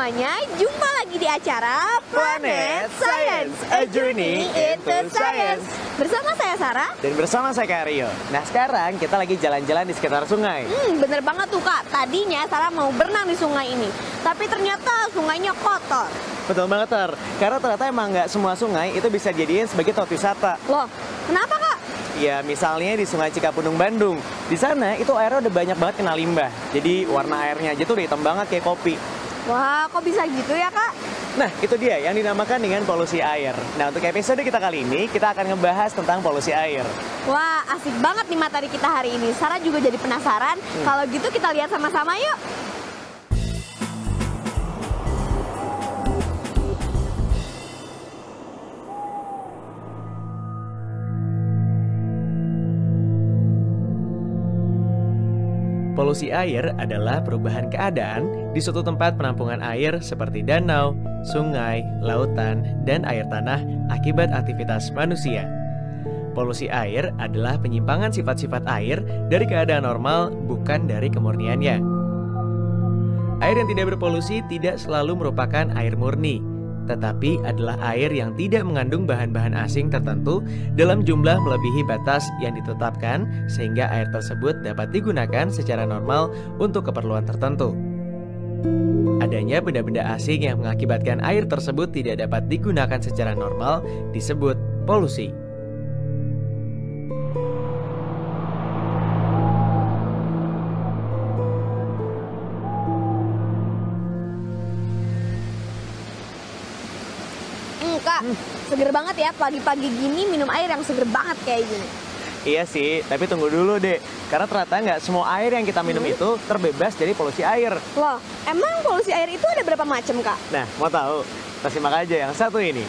semuanya, jumpa lagi di acara Planet Science, a journey into science. Bersama saya Sarah. Dan bersama saya Kak Rio. Nah sekarang kita lagi jalan-jalan di sekitar sungai. Bener banget tuh Kak, tadinya Sarah mau berenang di sungai ini, tapi ternyata sungainya kotor. Betul banget Ter, karena ternyata emang nggak semua sungai itu bisa jadiin sebagai tempat wisata. Loh, kenapa Kak? Ya misalnya di Sungai Cikapundung Bandung. Di sana itu airnya udah banyak banget kena limbah. Jadi warna airnya aja tuh udah hitam banget kayak kopi. Wah, kok bisa gitu ya Kak? Nah itu dia yang dinamakan dengan polusi air. Nah untuk episode kita kali ini kita akan ngebahas tentang polusi air. Wah, asik banget nih materi kita hari ini. Sarah juga jadi penasaran. Kalau gitu kita lihat sama-sama yuk. Polusi air adalah perubahan keadaan di suatu tempat penampungan air seperti danau, sungai, lautan, dan air tanah akibat aktivitas manusia. Polusi air adalah penyimpangan sifat-sifat air dari keadaan normal, bukan dari kemurniannya. Air yang tidak berpolusi tidak selalu merupakan air murni, tetapi adalah air yang tidak mengandung bahan-bahan asing tertentu dalam jumlah melebihi batas yang ditetapkan sehingga air tersebut dapat digunakan secara normal untuk keperluan tertentu. Adanya benda-benda asing yang mengakibatkan air tersebut tidak dapat digunakan secara normal disebut polusi. Kak, seger banget ya pagi-pagi gini minum air yang seger banget kayak gini. Iya sih, tapi tunggu dulu deh. Karena ternyata nggak semua air yang kita minum itu terbebas dari polusi air. Loh, emang polusi air itu ada berapa macam Kak? Nah, mau tahu? Kita simak aja yang satu ini.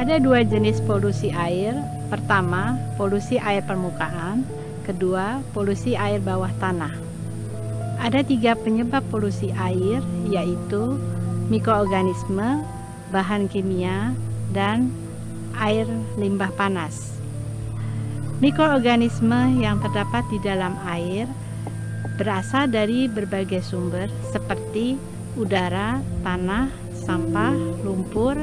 Ada dua jenis polusi air. Pertama, polusi air permukaan. Kedua, polusi air bawah tanah. Ada tiga penyebab polusi air, yaitu mikroorganisme, bahan kimia, dan air limbah panas. Mikroorganisme yang terdapat di dalam air berasal dari berbagai sumber seperti udara, tanah, sampah, lumpur,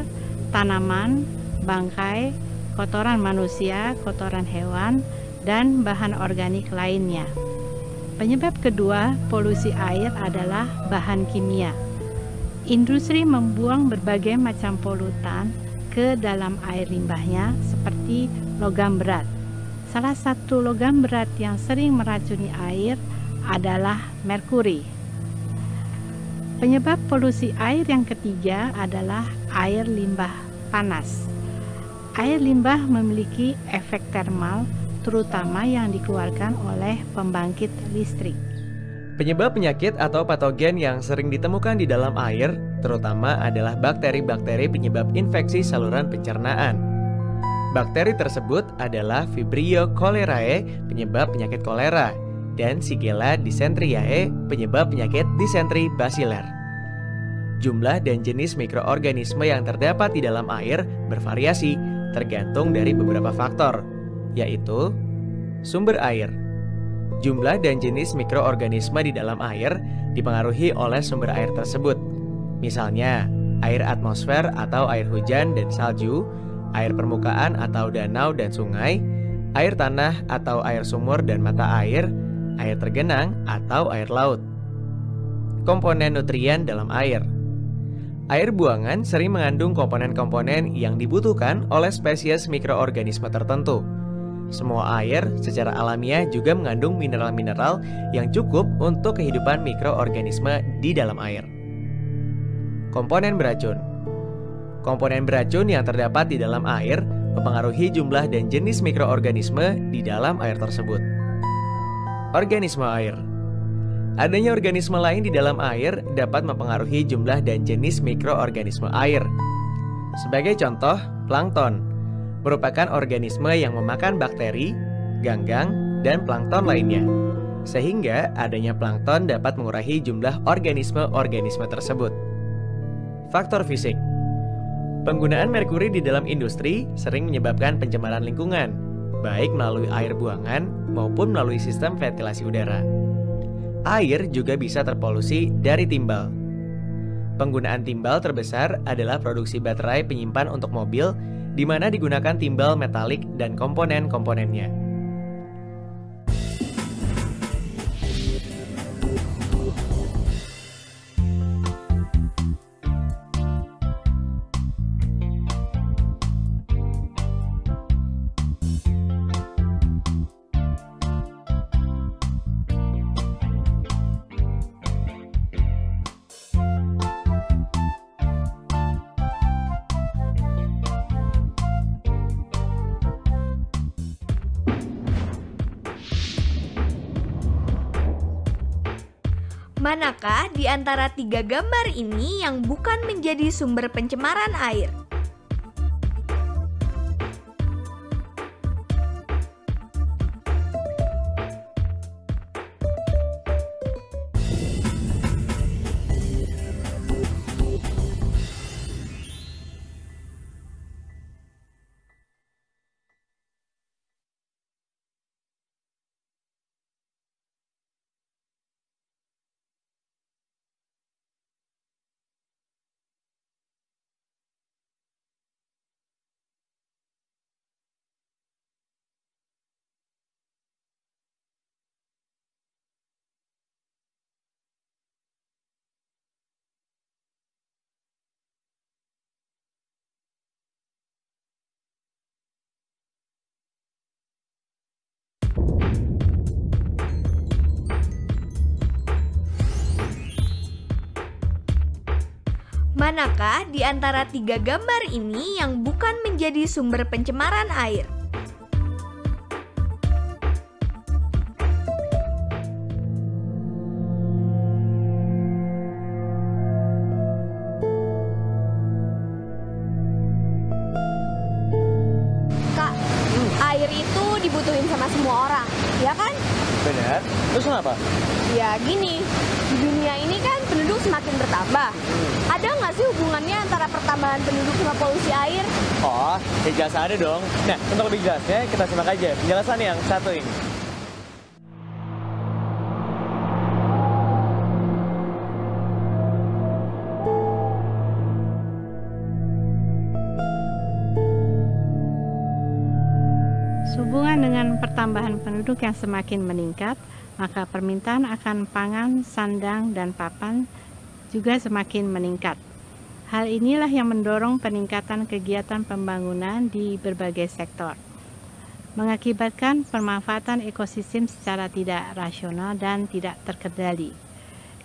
tanaman, bangkai, kotoran manusia, kotoran hewan, dan bahan organik lainnya. Penyebab kedua polusi air adalah bahan kimia. Industri membuang berbagai macam polutan ke dalam air limbahnya seperti logam berat. Salah satu logam berat yang sering meracuni air adalah merkuri. Penyebab polusi air yang ketiga adalah air limbah panas. Air limbah memiliki efek termal, terutama yang dikeluarkan oleh pembangkit listrik. Penyebab penyakit atau patogen yang sering ditemukan di dalam air, terutama adalah bakteri-bakteri penyebab infeksi saluran pencernaan. Bakteri tersebut adalah Vibrio cholerae, penyebab penyakit kolera, dan Shigella dysenteriae, penyebab penyakit disenteri basiler. Jumlah dan jenis mikroorganisme yang terdapat di dalam air bervariasi, tergantung dari beberapa faktor, yaitu sumber air. Jumlah dan jenis mikroorganisme di dalam air dipengaruhi oleh sumber air tersebut. Misalnya, air atmosfer atau air hujan dan salju, air permukaan atau danau dan sungai, air tanah atau air sumur dan mata air tergenang atau air laut. Komponen nutrien dalam air. Air buangan sering mengandung komponen-komponen yang dibutuhkan oleh spesies mikroorganisme tertentu. Semua air secara alamiah juga mengandung mineral-mineral yang cukup untuk kehidupan mikroorganisme di dalam air. Komponen beracun. Komponen beracun yang terdapat di dalam air mempengaruhi jumlah dan jenis mikroorganisme di dalam air tersebut. Organisme air. Adanya organisme lain di dalam air dapat mempengaruhi jumlah dan jenis mikroorganisme air. Sebagai contoh, plankton merupakan organisme yang memakan bakteri, ganggang, dan plankton lainnya. Sehingga adanya plankton dapat mengurangi jumlah organisme-organisme tersebut. Faktor fisik. Penggunaan merkuri di dalam industri sering menyebabkan pencemaran lingkungan, baik melalui air buangan maupun melalui sistem ventilasi udara. Air juga bisa terpolusi dari timbal. Penggunaan timbal terbesar adalah produksi baterai penyimpan untuk mobil, di mana digunakan timbal metalik dan komponen-komponennya. Manakah di antara 3 gambar ini yang bukan menjadi sumber pencemaran air? Manakah di antara 3 gambar ini yang bukan menjadi sumber pencemaran air? Kak, air itu dibutuhin sama semua orang, ya kan? Benar? Terus kenapa? Ya gini, di dunia ini kan penduduk semakin bertambah. Ada nggak sih hubungannya antara pertambahan penduduk sama polusi air? Oh, ya jelas ada dong. Nah, untuk lebih jelasnya kita simak aja penjelasan yang satu ini. Sehubungan dengan pertambahan penduduk yang semakin meningkat, maka permintaan akan pangan, sandang, dan papan juga semakin meningkat. Hal inilah yang mendorong peningkatan kegiatan pembangunan di berbagai sektor, mengakibatkan pemanfaatan ekosistem secara tidak rasional dan tidak terkendali.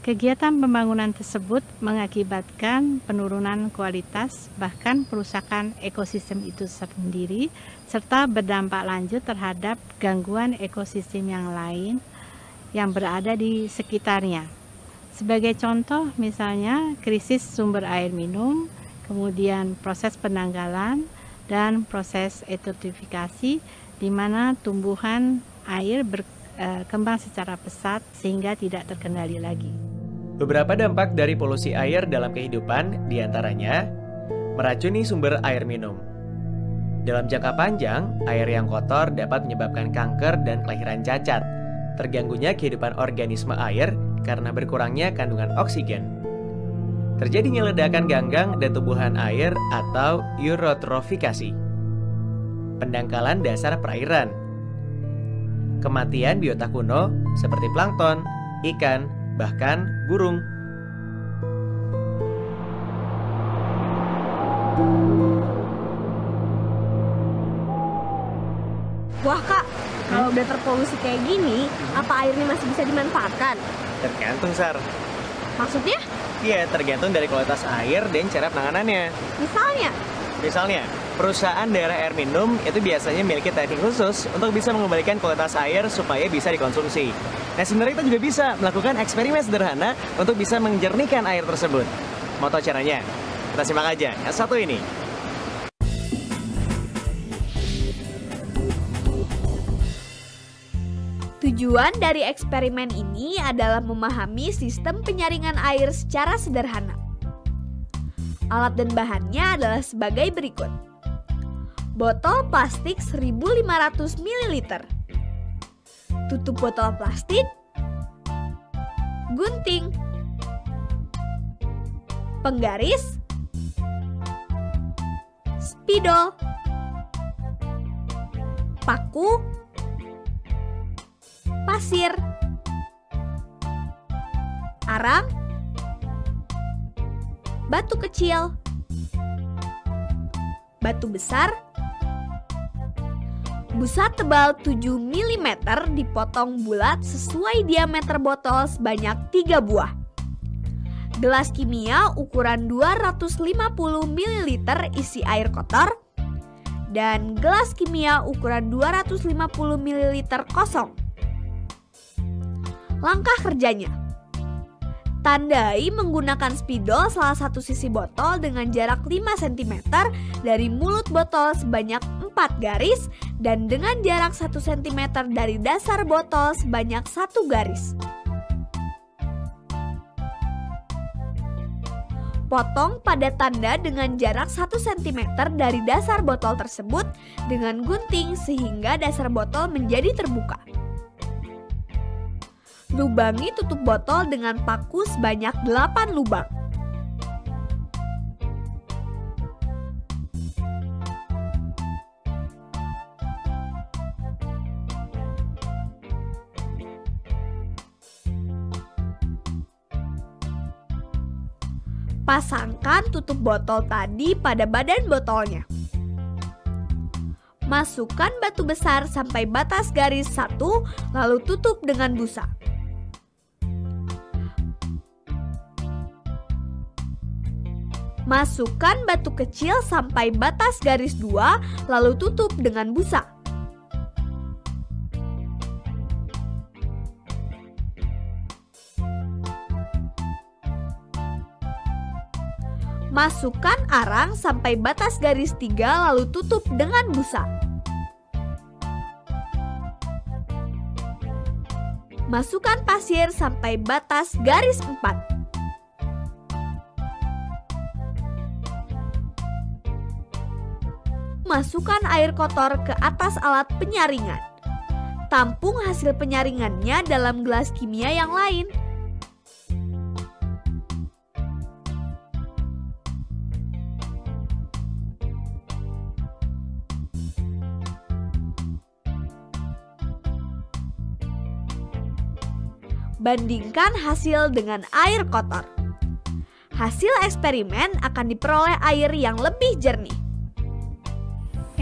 Kegiatan pembangunan tersebut mengakibatkan penurunan kualitas, bahkan perusakan ekosistem itu sendiri, serta berdampak lanjut terhadap gangguan ekosistem yang lain yang berada di sekitarnya. Sebagai contoh, misalnya krisis sumber air minum, kemudian proses penanggalan, dan proses eutrofifikasi, di mana tumbuhan air berkembang secara pesat sehingga tidak terkendali lagi. Beberapa dampak dari polusi air dalam kehidupan diantaranya meracuni sumber air minum. Dalam jangka panjang, air yang kotor dapat menyebabkan kanker dan kelahiran cacat, terganggunya kehidupan organisme air karena berkurangnya kandungan oksigen, terjadinya ledakan ganggang dan tumbuhan air atau eutrofifikasi, pendangkalan dasar perairan, kematian biota kuno seperti plankton, ikan, bahkan burung. Wah kak, kalau udah terpolusi kayak gini, apa airnya masih bisa dimanfaatkan? Tergantung, Sar. Maksudnya? Iya, tergantung dari kualitas air dan cara penanganannya. Misalnya, Perusahaan daerah air minum itu biasanya memiliki teknik khusus untuk bisa mengembalikan kualitas air supaya bisa dikonsumsi. Nah, sebenarnya kita juga bisa melakukan eksperimen sederhana untuk bisa menjernihkan air tersebut. Mau tahu caranya? Kita simak aja yang satu ini. tujuan dari eksperimen ini adalah memahami sistem penyaringan air secara sederhana. Alat dan bahannya adalah sebagai berikut. Botol plastik 1500 ml. Tutup botol plastik. Gunting. Penggaris. Spidol. Paku. Pasir. Arang. Batu kecil. Batu besar. Busa tebal 7 mm dipotong bulat sesuai diameter botol sebanyak 3 buah. Gelas kimia ukuran 250 ml isi air kotor. Dan gelas kimia ukuran 250 ml kosong. Langkah kerjanya. Tandai menggunakan spidol salah satu sisi botol dengan jarak 5 cm dari mulut botol sebanyak 4 garis dan dengan jarak 1 cm dari dasar botol sebanyak 1 garis. Potong pada tanda dengan jarak 1 cm dari dasar botol tersebut dengan gunting sehingga dasar botol menjadi terbuka. Lubangi tutup botol dengan paku sebanyak 8 lubang. Pasangkan tutup botol tadi pada badan botolnya. Masukkan batu besar sampai batas garis 1, lalu tutup dengan busa. Masukkan batu kecil sampai batas garis 2, lalu tutup dengan busa. Masukkan arang sampai batas garis 3, lalu tutup dengan busa. Masukkan pasir sampai batas garis 4. Masukkan air kotor ke atas alat penyaringan. Tampung hasil penyaringannya dalam gelas kimia yang lain. Bandingkan hasil dengan air kotor. Hasil eksperimen akan diperoleh air yang lebih jernih.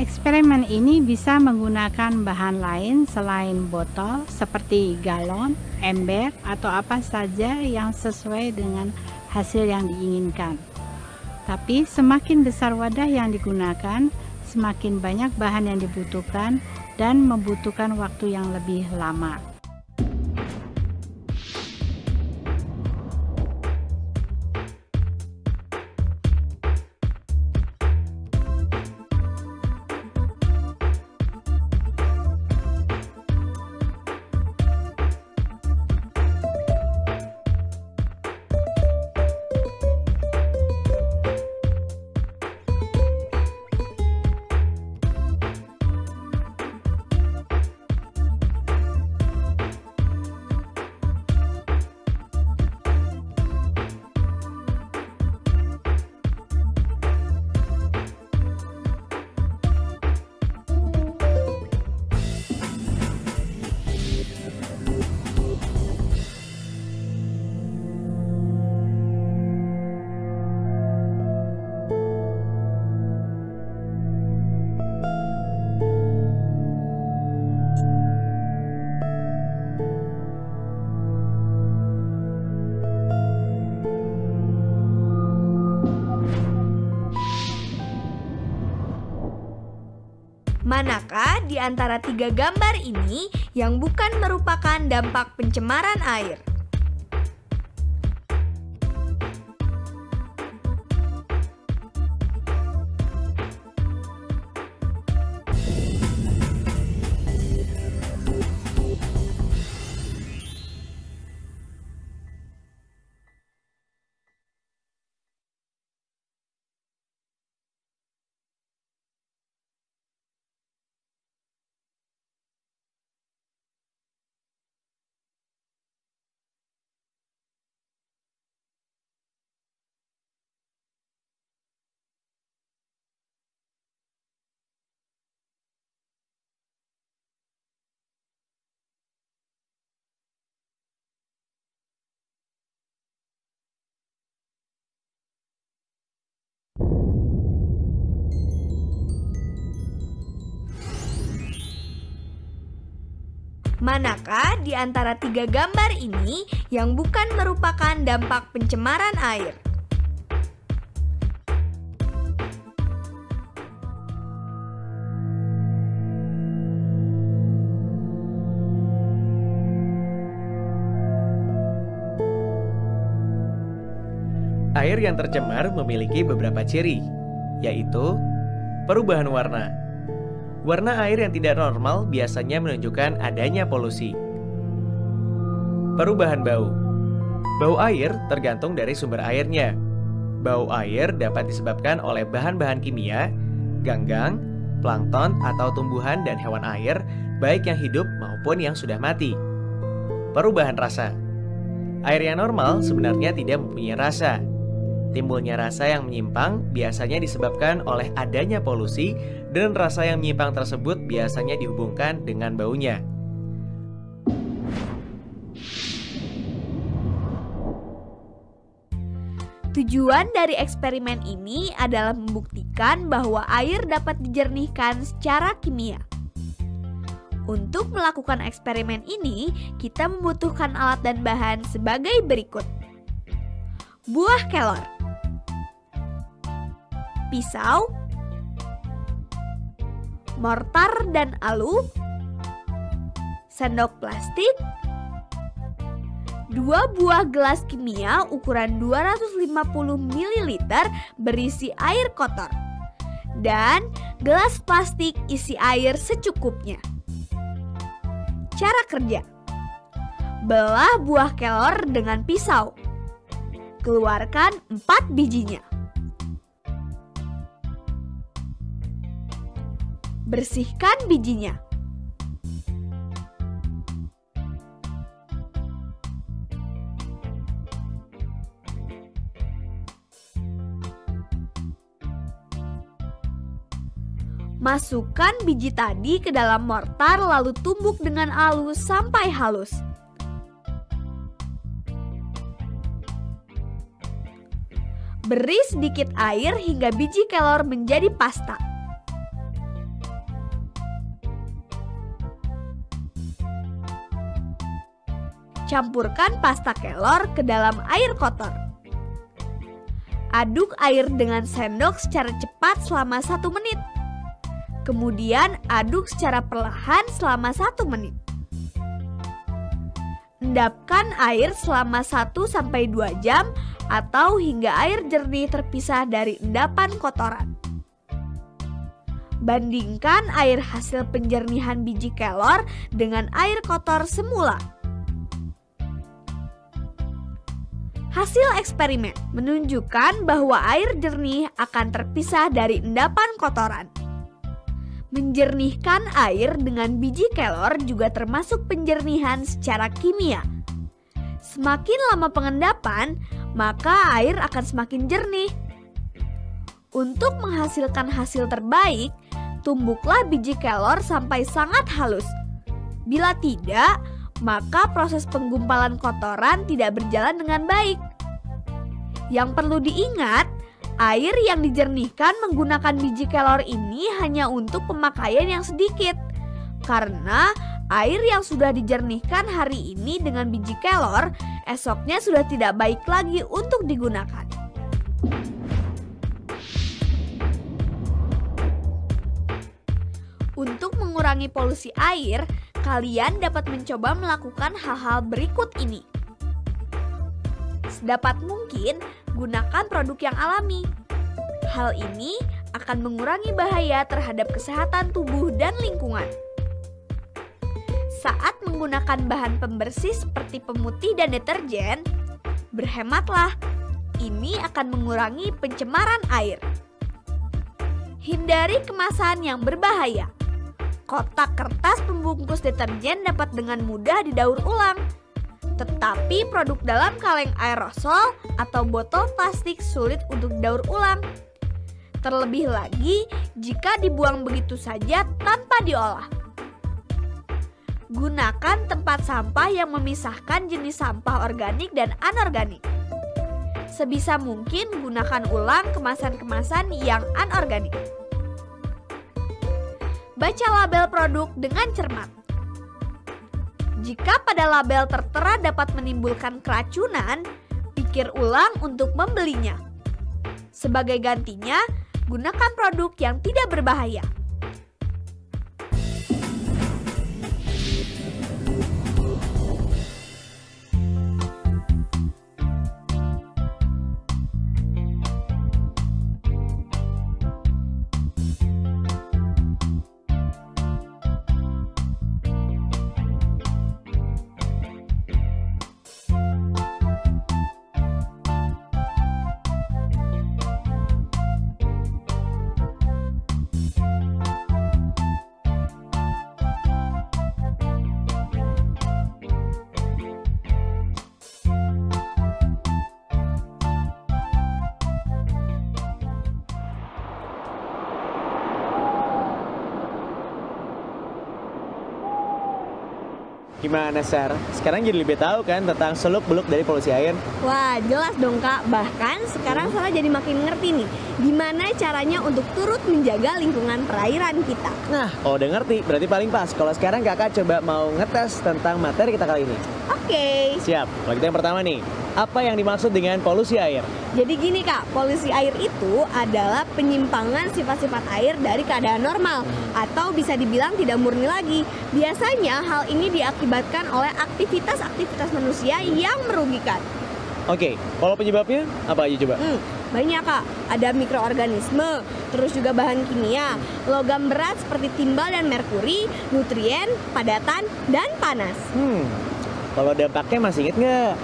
Eksperimen ini bisa menggunakan bahan lain selain botol seperti galon, ember, atau apa saja yang sesuai dengan hasil yang diinginkan. Tapi semakin besar wadah yang digunakan, semakin banyak bahan yang dibutuhkan dan membutuhkan waktu yang lebih lama. Manakah di antara 3 gambar ini yang bukan merupakan dampak pencemaran air? Manakah di antara tiga gambar ini yang bukan merupakan dampak pencemaran air? Air yang tercemar memiliki beberapa ciri, yaitu perubahan warna. Warna air yang tidak normal biasanya menunjukkan adanya polusi. Perubahan bau. Bau air tergantung dari sumber airnya. Bau air dapat disebabkan oleh bahan-bahan kimia, ganggang, plankton atau tumbuhan dan hewan air, baik yang hidup maupun yang sudah mati. Perubahan rasa. Air yang normal sebenarnya tidak mempunyai rasa. Timbulnya rasa yang menyimpang biasanya disebabkan oleh adanya polusi, dan rasa yang menyimpang tersebut biasanya dihubungkan dengan baunya. Tujuan dari eksperimen ini adalah membuktikan bahwa air dapat dijernihkan secara kimia. Untuk melakukan eksperimen ini, kita membutuhkan alat dan bahan sebagai berikut. Buah kelor, pisau, mortar dan alu, sendok plastik, 2 buah gelas kimia ukuran 250 ml berisi air kotor, dan gelas plastik isi air secukupnya. Cara kerja: belah buah kelor dengan pisau. Keluarkan 4 bijinya. Bersihkan bijinya. Masukkan biji tadi ke dalam mortar lalu tumbuk dengan halus sampai halus. Beri sedikit air hingga biji kelor menjadi pasta. Campurkan pasta kelor ke dalam air kotor. Aduk air dengan sendok secara cepat selama 1 menit. Kemudian aduk secara perlahan selama 1 menit. Endapkan air selama 1-2 jam atau hingga air jernih terpisah dari endapan kotoran. Bandingkan air hasil penjernihan biji kelor dengan air kotor semula. Hasil eksperimen menunjukkan bahwa air jernih akan terpisah dari endapan kotoran. Menjernihkan air dengan biji kelor juga termasuk penjernihan secara kimia. Semakin lama pengendapan, maka air akan semakin jernih. Untuk menghasilkan hasil terbaik, tumbuklah biji kelor sampai sangat halus. Bila tidak, maka proses penggumpalan kotoran tidak berjalan dengan baik. Yang perlu diingat, air yang dijernihkan menggunakan biji kelor ini hanya untuk pemakaian yang sedikit. Karena air yang sudah dijernihkan hari ini dengan biji kelor, esoknya sudah tidak baik lagi untuk digunakan. Untuk mengurangi polusi air, kalian dapat mencoba melakukan hal-hal berikut ini. Sedapat mungkin, gunakan produk yang alami. Hal ini akan mengurangi bahaya terhadap kesehatan tubuh dan lingkungan. Saat menggunakan bahan pembersih seperti pemutih dan deterjen, berhematlah. Ini akan mengurangi pencemaran air. Hindari kemasan yang berbahaya. Kotak kertas pembungkus deterjen dapat dengan mudah didaur ulang. Tetapi produk dalam kaleng aerosol atau botol plastik sulit untuk didaur ulang. Terlebih lagi jika dibuang begitu saja tanpa diolah. Gunakan tempat sampah yang memisahkan jenis sampah organik dan anorganik. Sebisa mungkin gunakan ulang kemasan-kemasan yang anorganik. Baca label produk dengan cermat. Jika pada label tertera dapat menimbulkan keracunan, pikir ulang untuk membelinya. Sebagai gantinya, gunakan produk yang tidak berbahaya. Gimana, Sar? Sekarang jadi lebih tahu kan tentang seluk-beluk dari polusi air? Wah, jelas dong Kak. Bahkan sekarang saya jadi makin ngerti nih gimana caranya untuk turut menjaga lingkungan perairan kita. Nah, kalau udah ngerti, berarti paling pas. Kalau sekarang kakak coba mau ngetes tentang materi kita kali ini. Oke. Siap. Kalau kita yang pertama nih, apa yang dimaksud dengan polusi air? Jadi gini Kak, polusi air itu adalah penyimpangan sifat-sifat air dari keadaan normal atau bisa dibilang tidak murni lagi. Biasanya hal ini diakibatkan oleh aktivitas-aktivitas manusia yang merugikan. Oke, kalau penyebabnya apa aja coba? Banyak Kak, ada mikroorganisme, terus juga bahan kimia, logam berat seperti timbal dan merkuri, nutrien, padatan, dan panas. Kalau dampaknya masih inget nggak?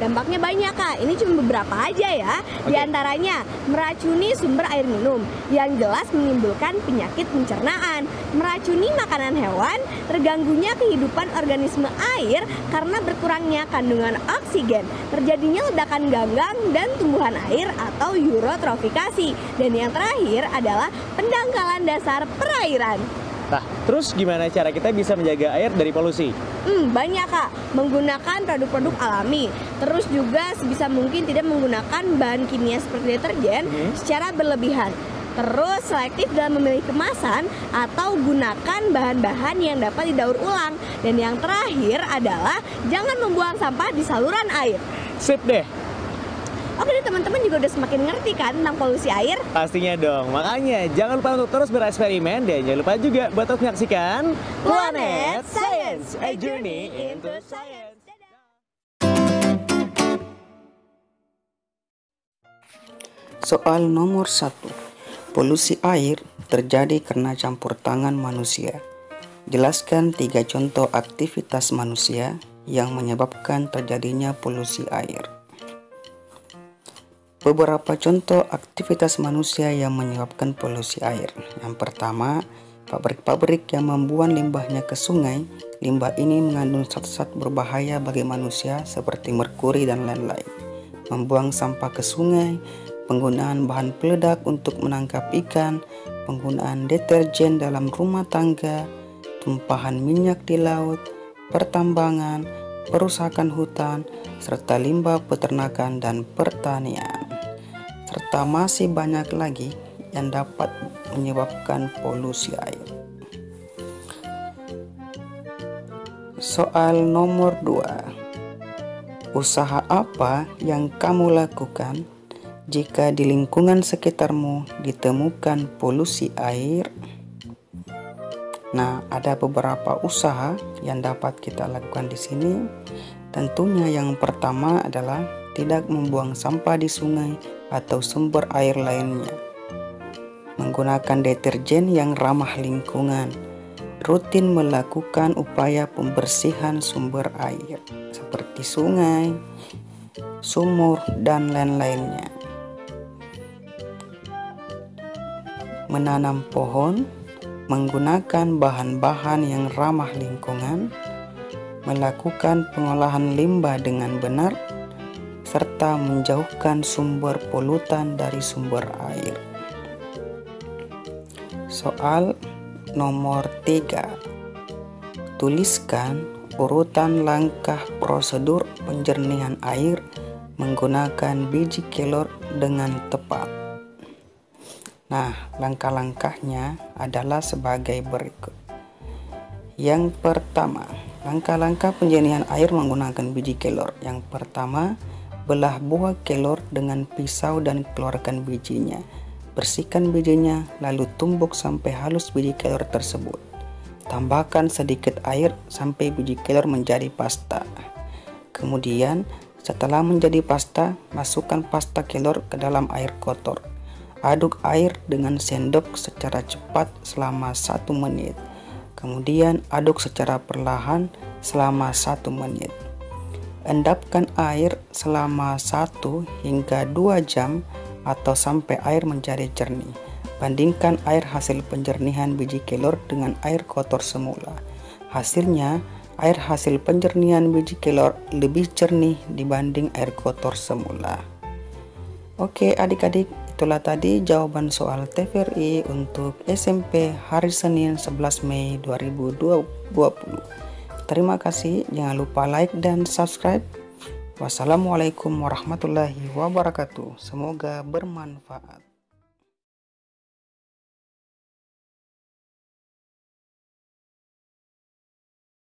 Dampaknya banyak Kak. Ini cuma beberapa aja ya. Di antaranya meracuni sumber air minum, yang jelas menimbulkan penyakit pencernaan, meracuni makanan hewan, terganggunya kehidupan organisme air karena berkurangnya kandungan oksigen, terjadinya ledakan ganggang dan tumbuhan air atau eutrofikasi, dan yang terakhir adalah pendangkalan dasar perairan. Nah, terus gimana cara kita bisa menjaga air dari polusi? Banyak Kak, menggunakan produk-produk alami. Terus juga sebisa mungkin tidak menggunakan bahan kimia seperti deterjen secara berlebihan. Terus selektif dalam memilih kemasan atau gunakan bahan-bahan yang dapat didaur ulang. Dan yang terakhir adalah jangan membuang sampah di saluran air. Sip deh. Oke deh, teman-teman juga udah semakin ngerti kan tentang polusi air? Pastinya dong, makanya jangan lupa untuk terus bereksperimen dan jangan lupa juga buat terus menyaksikan Planet Science, a journey into science. Soal nomor 1. Polusi air terjadi karena campur tangan manusia. Jelaskan 3 contoh aktivitas manusia yang menyebabkan terjadinya polusi air. Beberapa contoh aktivitas manusia yang menyebabkan polusi air. Yang pertama, pabrik-pabrik yang membuang limbahnya ke sungai. Limbah ini mengandung zat-zat berbahaya bagi manusia seperti merkuri dan lain-lain. Membuang sampah ke sungai, penggunaan bahan peledak untuk menangkap ikan, penggunaan deterjen dalam rumah tangga, tumpahan minyak di laut, pertambangan, perusakan hutan, serta limbah peternakan dan pertanian. Serta masih banyak lagi yang dapat menyebabkan polusi air. Soal nomor 2. Usaha apa yang kamu lakukan jika di lingkungan sekitarmu ditemukan polusi air? Nah, ada beberapa usaha yang dapat kita lakukan di sini. Tentunya yang pertama adalah tidak membuang sampah di sungai atau sumber air lainnya. Menggunakan deterjen yang ramah lingkungan. Rutin melakukan upaya pembersihan sumber air seperti sungai, sumur, dan lain-lainnya. Menanam pohon, menggunakan bahan-bahan yang ramah lingkungan, melakukan pengolahan limbah dengan benar, serta menjauhkan sumber polutan dari sumber air. Soal nomor 3. Tuliskan urutan langkah prosedur penjernihan air menggunakan biji kelor dengan tepat. Nah, langkah-langkahnya adalah sebagai berikut. Yang pertama, Langkah-langkah penjernihan air menggunakan biji kelor. Yang pertama, belah buah kelor dengan pisau dan keluarkan bijinya. Bersihkan bijinya, lalu tumbuk sampai halus biji kelor tersebut. Tambahkan sedikit air sampai biji kelor menjadi pasta. Kemudian, setelah menjadi pasta, masukkan pasta kelor ke dalam air kotor. Aduk air dengan sendok secara cepat selama 1 menit. Kemudian aduk secara perlahan selama 1 menit. Endapkan air selama 1 hingga 2 jam atau sampai air menjadi jernih. Bandingkan air hasil penjernihan biji kelor dengan air kotor semula. Hasilnya, air hasil penjernihan biji kelor lebih jernih dibanding air kotor semula. Oke adik-adik, itulah tadi jawaban soal TVRI untuk SMP hari Senin 11 Mei 2020. Terima kasih, jangan lupa like dan subscribe. Wassalamualaikum warahmatullahi wabarakatuh. Semoga bermanfaat.